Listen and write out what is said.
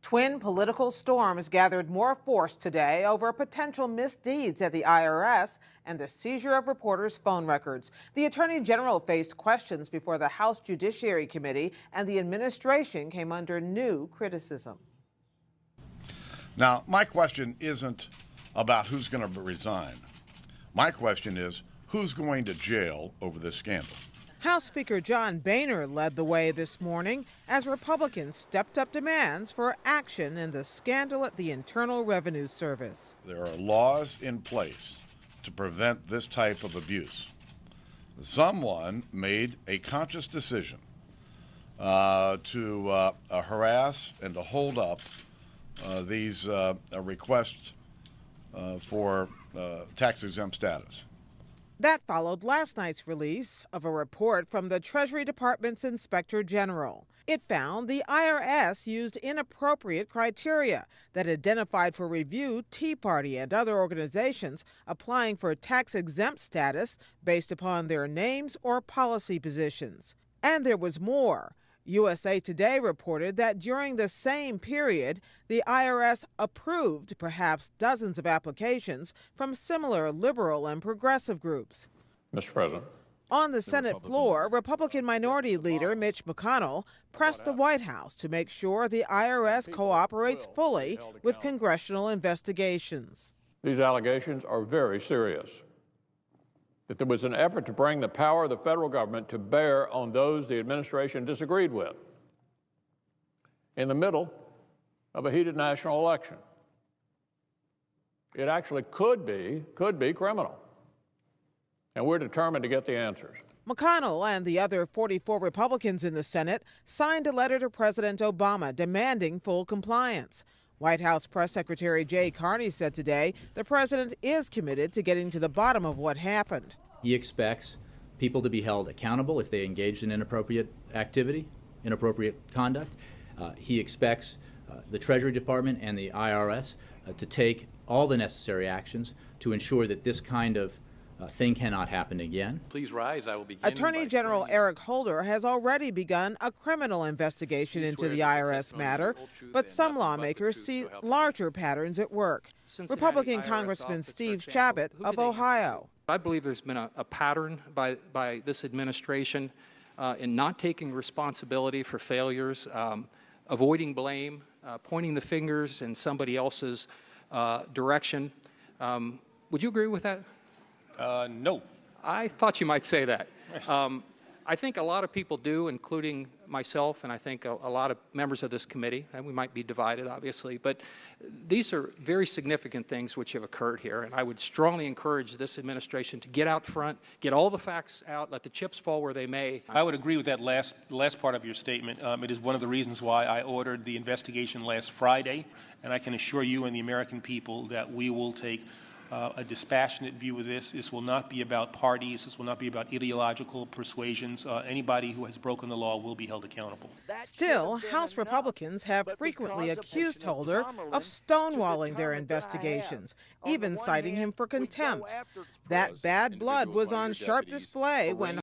Twin political storms gathered more force today over potential misdeeds at the IRS and the seizure of reporters' phone records. The Attorney General faced questions before the House Judiciary Committee, and the administration came under new criticism. Now, my question isn't about who's going to resign. My question is, who's going to jail over this scandal? House Speaker John Boehner led the way this morning as Republicans stepped up demands for action in the scandal at the Internal Revenue Service. There are laws in place to prevent this type of abuse. Someone made a conscious decision to harass and to hold up these requests for tax-exempt status. That followed last night's release of a report from the Treasury Department's Inspector General. It found the IRS used inappropriate criteria that identified for review Tea Party and other organizations applying for tax-exempt status based upon their names or policy positions. And there was more. USA Today reported that during the same period, the IRS approved perhaps dozens of applications from similar liberal and progressive groups. Mr. President. On the Senate floor, Republican Minority Leader Mitch McConnell pressed the White House to make sure the IRS cooperates fully with congressional investigations. These allegations are very serious. That there was an effort to bring the power of the federal government to bear on those the administration disagreed with in the middle of a heated national election. It actually could be criminal. And we're determined to get the answers. McConnell and the other 44 Republicans in the Senate signed a letter to President Obama demanding full compliance. White House Press Secretary Jay Carney said today the president is committed to getting to the bottom of what happened. He expects people to be held accountable if they engaged in inappropriate activity, inappropriate conduct. He expects the Treasury Department and the IRS to take all the necessary actions to ensure that this kind of thing cannot happen again. Please rise. I will begin. Attorney General Eric Holder has already begun a criminal investigation into the IRS matter, but some lawmakers see larger patterns at work. Republican Congressman Steve Chabot of Ohio. I believe there's been a pattern by this administration in not taking responsibility for failures, avoiding blame, pointing the fingers in somebody else's direction. Would you agree with that? No. I thought you might say that. I think a lot of people do, including myself, and I think a lot of members of this committee, and we might be divided, obviously, but these are very significant things which have occurred here, and I would strongly encourage this administration to get out front, get all the facts out, let the chips fall where they may. I would agree with that last part of your statement. It is one of the reasons why I ordered the investigation last Friday, and I can assure you and the American people that we will take a dispassionate view of this. This will not be about parties. This will not be about ideological persuasions. Anybody who has broken the law will be held accountable. Still, House Republicans have frequently accused Holder of stonewalling their investigations, even citing him for contempt. That bad blood was on sharp display when